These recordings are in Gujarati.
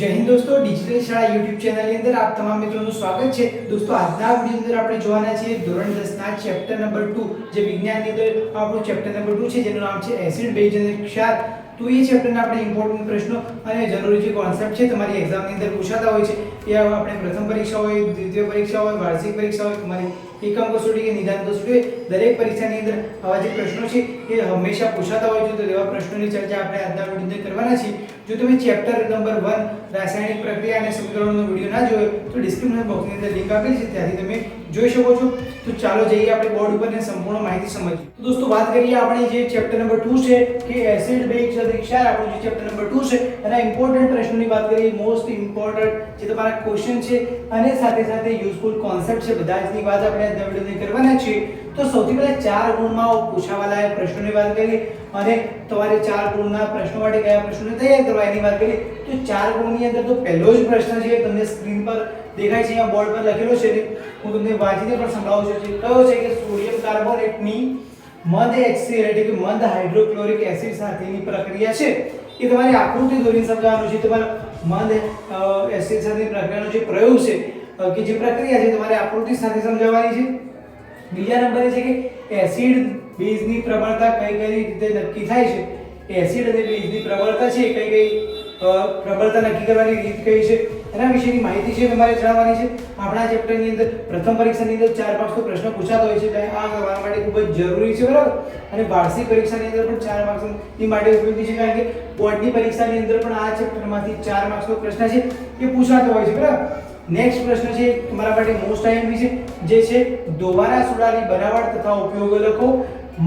જય હિન્દ દોસ્તો, ડિજિટલ શાળા યુટ્યુબ ચેનલની અંદર આપ તમામ મિત્રોનું સ્વાગત છે. દોસ્તો, આજના વિડિયોની અંદર આપણે જોવાના છીએ ધોરણ 10 ના ચેપ્ટર નંબર 2 જે વિજ્ઞાનની અંદર આપણું ચેપ્ટર નંબર 2 છે જેનું નામ છે એસિડ બેઝ અને ક્ષાર. તો એ ચેપ્ટરના આપણે ઇમ્પોર્ટન્ટ પ્રશ્નો અને જરૂરી જે કોન્સેપ્ટ છે તમારી એક્ઝામની અંદર પૂછાતા હોય છે એ આપણે પ્રથમ પરીક્ષા હોય, દ્વિતીય પરીક્ષા હોય, વાર્ષિક પરીક્ષા હોય, તમારી એકમ કસોટી કે નિદાન કસોટી હોય, દરેક પરીક્ષાની અંદર આવા જે પ્રશ્નો છે એ હંમેશા પૂછાતા હોય છે. તો એવા પ્રશ્નોની ચર્ચા આપણે આજના વિડિયોની અંદર કરવાના છીએ. જો તમે ચેપ્ટર નંબર 1 રાસાયણિક પ્રક્રિયા અને સમીકરણોનો વિડિયો ના જોયો તો ડિસ્ક્રિપ્શન બોક્સની અંદર લિંક આપેલી છે, ત્યાંથી તમે જોઈ શકો છો. તો ચાલો જઈએ આપણે બોર્ડ ઉપર ને સંપૂર્ણ માહિતી સમજીએ. તો દોસ્તો, વાત કરીએ આપણે જે ચેપ્ટર નંબર 2 છે કે એસિડ બેઝ અને ક્ષાર, આપણું જે ચેપ્ટર નંબર 2 છે એના ઇમ્પોર્ટન્ટ પ્રશ્નોની વાત કરીએ. મોસ્ટ ઇમ્પોર્ટન્ટ જે તમારા ક્વેશ્ચન છે અને સાથે સાથે યુઝફુલ કોન્સેપ્ટ છે બધા જની વાત આપણે આજના વિડિયોની કરવાના છીએ. તો સૌથી પહેલા 4 ગુણમાં પૂછાવાલા પ્રશ્નોની વાત કરીએ અને તમારે 4 ગુણના પ્રશ્નો માટે કયા પ્રશ્નો તૈયાર કરવા એની વાત કરીએ. તો 4 ગુણની અંદર તો પહેલો જ પ્રશ્ન છે તમને સ્ક્રીન પર દેખાય છે, અહીંયા બોર્ડ પર લખેલો છે, હું તમને વાંચીને પણ સમજાવું છું. કયો છે કે સોડિયમ કાર્બોનેટની મંદ HCl એટલે કે મંદ હાઇડ્રોક્લોરિક એસિડ સાથેની પ્રક્રિયા છે એ તમારે આકૃતિ દોરીને સમજાવવાનું છે. તમારે મંદ એસિડ સાથેની પ્રક્રિયાનો જે પ્રયોગ છે કે જે પ્રક્રિયા છે તમારે આકૃતિ સાથે સમજાવવાની છે. બીજા નંબરે છે કે એસિડ બેઝની પ્રબળતા કઈ કઈ રીતે નક્કી થાય છે. એસિડ અને બેઝની પ્રબળતા છે કઈ કઈ પ્રબળતા નક્કી કરવાની રીત કઈ છે એના વિશેની માહિતી છે તમારે જણાવવાની છે. આપણા ચેપ્ટરની અંદર પ્રથમ પરીક્ષાની અંદર 4 માર્ક્સનો પ્રશ્ન પૂછાતો હોય છે એટલે આ તમારા માટે ખૂબ જ જરૂરી છે, બરાબર. અને વાર્ષિક પરીક્ષાની અંદર પણ 4 માર્ક્સની માટે ઉપયોગી છે, કારણ કે બોર્ડની પરીક્ષાની અંદર પણ આ ચેપ્ટરમાંથી 4 માર્ક્સનો પ્રશ્ન છે એ પૂછાતો હોય છે, બરાબર. નેક્સ્ટ પ્રશ્ન છે તમારા માટે મોસ્ટ આઈએમપી છે, જે છે દોવાના સોડાની બનાવટ તથા ઉપયોગ લખો.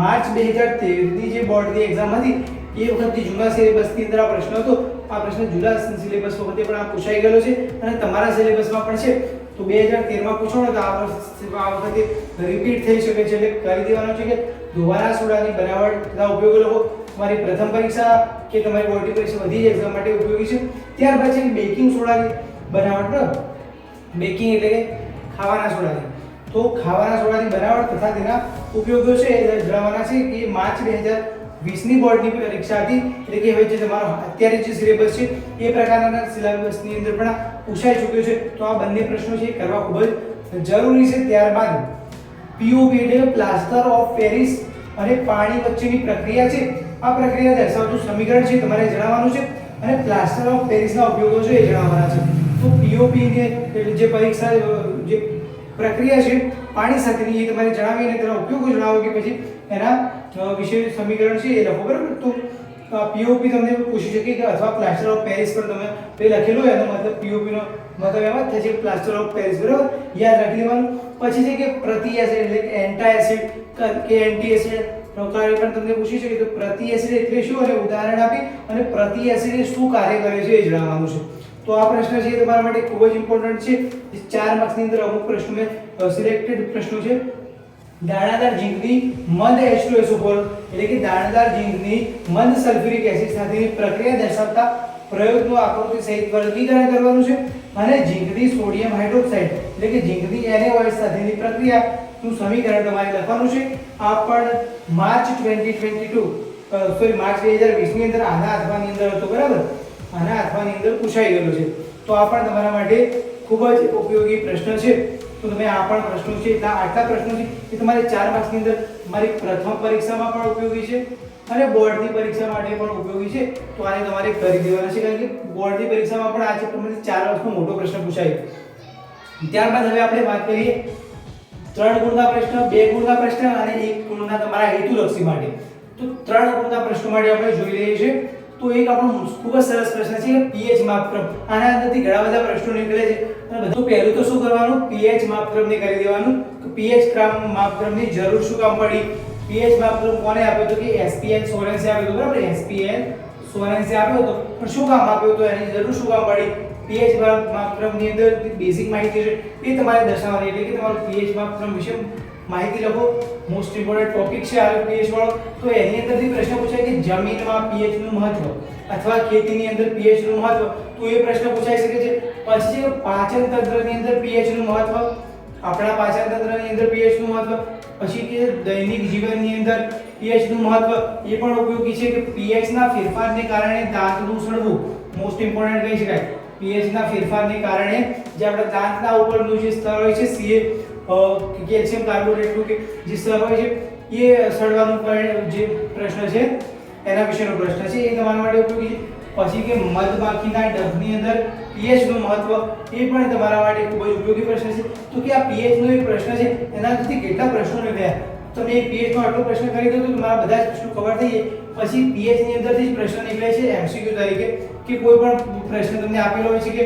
માર્ચ 2013 ની જે બોર્ડની એક્ઝામ હતી એ વખતે જૂના સિલેબસની અંદર આ પ્રશ્ન હતો. આ પ્રશ્ન જૂના સિલેબસ વખતે પણ આ પૂછાઈ ગયેલો છે અને તમારા સિલેબસમાં પણ છે. તો 2013 માં પૂછો તો આ વખતે રિપીટ થઈ શકે છે, એટલે કરી દેવાનું છે કે દોવાના સોડાની બનાવટ તથા ઉપયોગ લખો. તમારી પ્રથમ પરીક્ષા કે તમારી બોર્ડની પરીક્ષા બધી જ એક્ઝામ માટે ઉપયોગી છે. ત્યારબાદ છે બેકિંગ સોડાની બનાવટ, બરાબર. બેકિંગ એટલે કે ખાવાના સોડાની. તો ખાવાના સોડાની બનાવટ તથા તેના ઉપયોગો છે એ જણાવવાના છે કે માર્ચ 2020 ની બોર્ડની પરીક્ષા હતી, એટલે કે હવે જે તમારો અત્યારે જે સિલેબસ છે એ પ્રકારના સિલેબસની અંદર પણ પૂછાઈ ચૂક્યો છે. તો આ બંને પ્રશ્નો છે કરવા ખૂબ જ જરૂરી છે. ત્યારબાદ POP એટલે પ્લાસ્ટર ઓફ પેરિસ અને પાણી વચ્ચેની પ્રક્રિયા છે. આ પ્રક્રિયા દર્શાવતું સમીકરણ છે તમારે જણાવવાનું છે અને પ્લાસ્ટર ઓફ પેરિસના ઉપયોગો છે એ જણાવવાના છે. તો POP ને જે પરીક્ષા જે પ્રક્રિયા છે પાણી સાથેની એ તમારે જણાવી અને તેના ઉપયોગો જણાવો કે પછી એના વિશે સમીકરણ છે એ લખો, બરાબર. તો POP તમને પૂછી શકે કે અથવા પ્લાસ્ટર ઓફ પેરિસ પર તમે તે લખેલો હોય એનો મતલબ POP નો મતલબ એમાં થાય છે પ્લાસ્ટર ઓફ પેરિસ, બરાબર. યાદ રાખી લેવાનું. પછી છે કે પ્રતિ એસિડ એટલે કે એન્ટા એસિડ કે એન્ટી એસિડ પ્રકારે પણ તમને પૂછી શકે. તો પ્રતિ એસિડ એટલે શું અને ઉદાહરણ આપી અને પ્રતિ એસિડ શું કાર્ય કરે છે એ જણાવવાનું છે. તો આ પ્રશ્ન છે તમારા માટે ખૂબ જ ઇમ્પોર્ટન્ટ છે. 4 માર્ક્સની અંદર અમુક પ્રશ્નો મેં સિલેક્ટેડ પ્રશ્નો છે. દાણાદાર ઝીંકની મંદ H2SO4 એટલે કે દાણાદાર ઝીંકની મંદ સલ્ફ્યુરિક એસિડ સાથેની પ્રક્રિયા દર્શાવતા પ્રયોગનું આકૃતિ સહિત વર્ગીકરણ કરવાનું છે. અને ઝીંકની સોડિયમ હાઇડ્રોક્સાઇડ એટલે કે ઝીંકની NaOH સાથેની પ્રક્રિયાનું સમીકરણ તમારે લખવાનું છે. આ પણ માર્ચ 2020 ની અંદર આના અથવાની અંદર હતો, બરાબર. આના અથવાની અંદર પૂછાઈ ગયેલો છે. તો આ પણ તમારા માટે ખૂબ જ ઉપયોગી પ્રશ્ન છે. તો તમે આ પણ પ્રશ્નો છે આટલા પ્રશ્નો છે કે તમારે 4 માર્ક્સની અંદર તમારી પ્રથમ પરીક્ષામાં પણ ઉપયોગી છે અને બોર્ડની પરીક્ષા માટે પણ ઉપયોગી છે. તો આને તમારે કરી દેવાના છે, કારણ કે બોર્ડની પરીક્ષામાં પણ આ ચેપ્ટરમાંથી 4 માર્ક્સનો મોટો પ્રશ્ન પૂછાય. ત્યારબાદ હવે આપણે વાત કરીએ 3 ગુણના પ્રશ્ન, 2 ગુણના પ્રશ્ન અને 1 ગુણના તમારા હેતુલક્ષી માટે. તો 3 ગુણના પ્રશ્નો માટે આપણે જોઈ લઈએ છીએ. તો એક આપણો ખૂબ જ સરસ પ્રશ્ન છે pH માપક્રમ. આના અંદરથી ઘણા બધા પ્રશ્નો નીકળે છે અને બધું પહેલું તો શું કરવાનું, pH માપક્રમને કરી દેવાનું. તો pH માપક્રમની જરૂર શું કામ પડી? pH માપક્રમ કોને આપ્યો તો કે SPN સોરેન્સે આપ્યો, બરાબર. SPN સોરેન્સે આપ્યો તો પણ શું કામ આપ્યો તો એની જરૂર શું કામ પડી? pH માપક્રમની અંદર બેઝિક માહિતી છે એ તમારે દર્શાવવાની, એટલે કે તમારું pH માપક્રમ વિશે માહિતી લખો. મોસ્ટ ઇમ્પોર્ટન્ટ ટોપિક છે આ pH વાળો. તો એની અંદરથી પ્રશ્ન પૂછાય કે જમીનમાં pH નું મહત્વ અથવા ખેતીની અંદર pH નું મહત્વ, તો એ પ્રશ્ન પૂછાઈ શકે છે. પછી છે પાચન તંત્રની અંદર pH નું મહત્વ, આપણા પાચન તંત્રની અંદર pH નું મહત્વ. પછી કે દૈનિક જીવનની અંદર pH નું મહત્વ એ પણ ઉપયોગી છે કે pH ના ફેરફારને કારણે દાંતનું સડવું મોસ્ટ ઇમ્પોર્ટન્ટ કહી શકાય. pH ના ફેરફારને કારણે જે આપણા દાંતના ઉપરનું જે સ્તર હોય છે કેલ્શિયમ કાર્બોનેટનું કે જે સ્તર હોય છે એ સડવાનું જે પ્રશ્ન છે એના વિશેનો પ્રશ્ન છે, એ તમારા માટે ઉપયોગી છે. પછી કે મધમાખીના ડંખની અંદર pH નું મહત્વ, એ પણ તમારા માટે ખૂબ જ ઉપયોગી પ્રશ્ન છે. તો કે આ pH નો એક પ્રશ્ન છે, એનાથી કેટલા પ્રશ્નો નીકળ્યા. તમે એક pH નો આટલો પ્રશ્ન કરી દો તો તમારા બધા જ પ્રશ્નો કવર થઈ જાય. પછી pH ની અંદરથી જ પ્રશ્ન નીકળે છે MCQ તરીકે, કે કોઈ પણ પ્રશ્ન તમને આપેલો હોય છે કે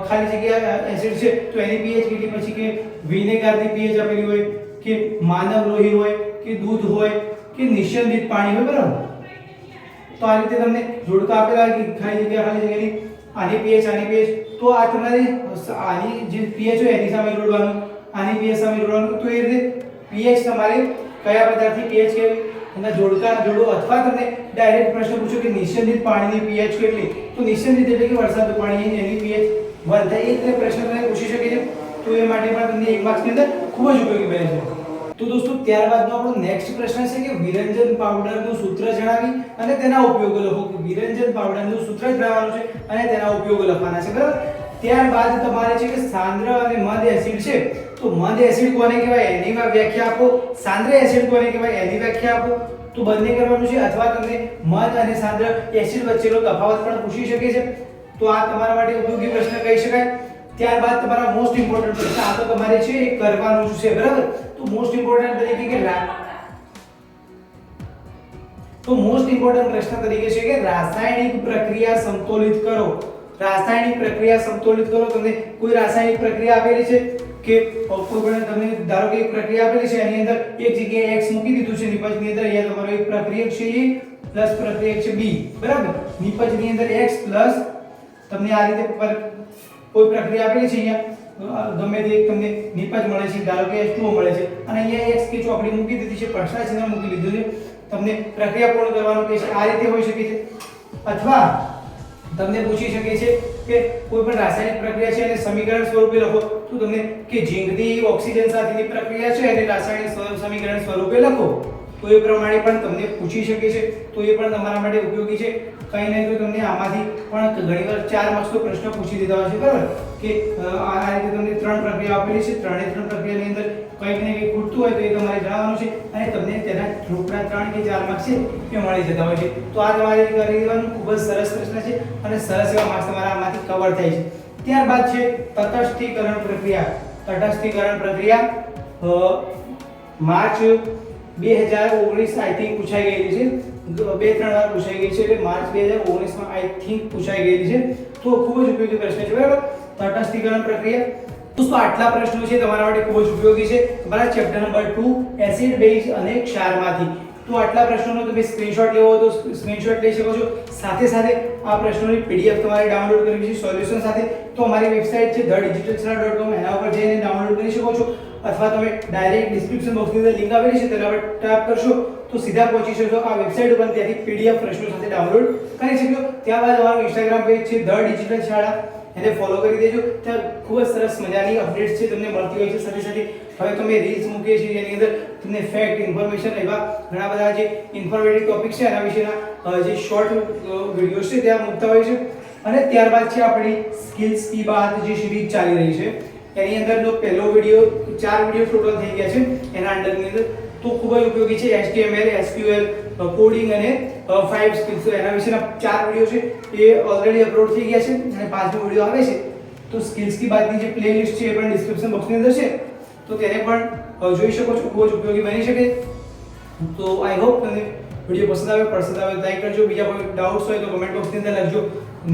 ખાલી જગ્યા એસિડ છે તો એની pH કેટલી, પછી કે વિનેગરની pH આપેલી હોય, કે માનવ લોહી હોય, કે દૂધ હોય, કે નિસ્યંદિત પાણી હોય, બરાબર. તો આ રીતે તમને જોડકા આપેલા હોય કે ખાલી જગ્યાની આની pH આની pH, તો આ તમારે આની જે pH હોય એની સામે જોડવાનું, આની pH સામે જોડવાનું. તો એ રીતે pH તમારે કયા પદાર્થની pH કેવી એના જોડકા જોડો. અથવા તમને ડાયરેક્ટ પ્રશ્ન પૂછો કે નિસ્યંદિત પાણીની pH કેટલી, તો નિસ્યંદિત એટલે કે વરસાદનું પાણી, એની pH 1 થાય. એ રીતે પ્રશ્ન તમને પૂછી શકે છે. તો એ માટે પણ તમને 1 માર્ક્સની અંદર ખૂબ જ ઉપયોગી બને છે. તો દોસ્તો ત્યારબાદનો આપણો નેક્સ્ટ પ્રશ્ન છે કે વિરંજન પાવડરનું સૂત્ર જણાવી અને તેના ઉપયોગો લખો. વિરંજન પાવડરનું સૂત્ર જણાવવાનું છે અને તેના ઉપયોગો લખવાના છે, બરાબર. ત્યારબાદ તમારે છે કે સાંદ્ર અને મંદ એસિડ છે, તો મંદ એસિડ કોને કહેવાય એની વ્યાખ્યા આપો, સાંદ્ર એસિડ કોને કહેવાય એની વ્યાખ્યા આપો. તો બંને કરવાનું છે. અથવા તમને મંદ અને સાંદ્ર એસિડ વચ્ચેનો તફાવત પણ પૂછી શકે છે. તો આ તમારા માટે ઉપયોગી પ્રશ્ન કહી શકાય. ત્યારબાદ તમારા મોસ્ટ ઇમ્પોર્ટન્ટ પ્રશ્ન, આ તો તમારે છે એ કરવાનું છે, બરાબર. તો મોસ્ટ ઇમ્પોર્ટન્ટ તરીકે પ્રશ્ન તરીકે છે કે રાસાયણિક પ્રક્રિયા સંતુલિત કરો. રાસાયણિક પ્રક્રિયા સંતુલિત કરો. તમને કોઈ રાસાયણિક પ્રક્રિયા આપેલી છે કે કોઈ પણ તમને ધારો કે એક પ્રક્રિયા આપેલી છે, એની અંદર એક જગ્યાએ x મૂકી દીધું છે નિપજની અંદર, અહીંયા તમારો એક પ્રક્રિયક છે a પ્લસ પ્રક્રિયક છે b, બરાબર. નિપજની અંદર x પ્લસ તમને આ રીતે કોઈ પ્રક્રિયા આપેલી છે, અહીંયા ગમે તે તમને નિપજ મળે છે, ધારો કે H2O મળે છે, અને અહીંયા x કે ચોકડી મૂકી દીધી છે, પ્રશ્ન ચિહ્ન મૂકી લીધું છે, તમને પ્રક્રિયા પૂર્ણ કરવાનું કહે છે. આ રીતે હોઈ શકે છે. અથવા તમને પૂછી શકે છે કે કોઈ પણ રાસાયણિક પ્રક્રિયા છે અને સમીકરણ સ્વરૂપે લખો. તો તમને કે ઝીંકની ઓક્સિજન સાથેની પ્રક્રિયા છે અને રાસાયણિક સમીકરણ સ્વરૂપે લખો. તો એ પ્રમાણે પણ તમને પૂછી શકે છે. તો એ પણ તમારા માટે ઉપયોગી છે. કઈ નહીં તો તમને આમાંથી પણ ઘણીવાર 4 માર્ક્સનો પ્રશ્ન પૂછી દીધા હોય છે, બરાબર. કે આ રીતે તમને 3 પ્રક્રિયા આપેલી છે, 3 પ્રક્રિયાની અંદર કંઈક ને કંઈક ખૂટતું હોય તો એ તમારે જણાવવાનું છે, અને તમને તેના ગ્રુપના 3 કે 4 માર્ક્સ છે એ મળી જતા હોય છે. તો આ તમારે કરી દેવાનું. ખૂબ જ સરસ પ્રશ્ન છે અને સરસ એવા માર્ક્સ તમારા આમાંથી કવર થાય છે. ત્યારબાદ છે તટસ્થીકરણ પ્રક્રિયા. તટસ્થીકરણ પ્રક્રિયા માર્ચ 2019 આઈ થિંક પૂછાઈ ગયેલી છે, 2-3 વાર પૂછાઈ ગઈ છે, એટલે માર્ચ 2019 માં આઈ થિંક પૂછાઈ ગયેલી છે. તો ખૂબ જ ઉપયોગી પ્રશ્ન છે, બરાબર. તટસ્થીકરણ પ્રક્રિયા. દોસ્તો આટલા પ્રશ્નો છે તમારા માટે ખૂબ જ ઉપયોગી છે તમારા ચેપ્ટર નંબર 2 એસિડ બેઝ અને ક્ષારમાંથી. તો આટલા પ્રશ્નોનો તમે સ્ક્રીનશોટ લેવો હોય તો સ્ક્રીનશોટ લઈ શકો છો. સાથે સાથે આ પ્રશ્નોની પીડીએફ તમારે ડાઉનલોડ કરવી છે સોલ્યુશન સાથે. તો અમારી વેબસાઇટ છે thedigitalsala.com, એના ઉપર જઈને ડાઉનલોડ કરી શકો છો. અથવા તમે ડાયરેક્ટ ડિસ્ક્રિપ્શન બોક્સની અંદર લિંક આપેલી છે તેના પર ટેપ કરશો તો સીધા પહોંચી શકશો આ વેબસાઇટ ઉપર. ત્યાંથી પીડીએફ પ્રશ્નો સાથે ડાઉનલોડ કરી શકશો. ત્યારબાદ અમારું ઇન્સ્ટાગ્રામ પેજ છે ધ ડિજિટલ શાળા, એને ફોલો કરી દેજો. ત્યાં ખૂબ જ સરસ મજાની અપડેટ્સ છે તમને મળતી હોય છે. સાથે સાથે હવે તમે રીલ્સ મૂકીએ છીએ જેની અંદર તમને ફેક્ટ, ઇન્ફોર્મેશન એવા ઘણા બધા જે ઇન્ફોર્મેટિવ ટોપિક છે એના વિશેના જે શોર્ટ વિડીયોઝ છે ત્યાં મૂકતા હોય છે. અને ત્યારબાદ છે આપણી સ્કિલ્સ કી બાત જે સિરીઝ ચાલી રહી છે, એની અંદરનો પહેલો વિડીયો 4 વિડીયો ટોટલ થઈ ગયા છે એના અંડરની અંદર. તો ખૂબ જ ઉપયોગી છે. HTML, SQL, કોડિંગ અને 5 સ્કિલ્સ, એના વિશેના 4 વિડીયો છે એ ઓલરેડી અપલોડ થઈ ગયા છે અને 5મો વિડીયો આવે છે. તો સ્કિલ્સ કી બાતની જે પ્લેલિસ્ટ છે એ પણ ડિસ્ક્રિપ્શન બોક્સની અંદર છે, તો તેને પણ જોઈ શકો છો. ખૂબ જ ઉપયોગી બની શકે. તો આઈ હોપ તમને વિડીયો પસંદ આવે લાઈક કરજો. બીજા કોઈ ડાઉટ્સ હોય તો કમેન્ટ બોક્સની અંદર લખજો.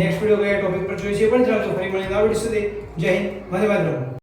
નેક્સ્ટ વિડીયો કયા ટોપિક પર જોઈએ છે પણ જણાવજો. ફરી મળીએ નવા વિડીયો સાથે. જય હિન્દ, વંદે માતરમ.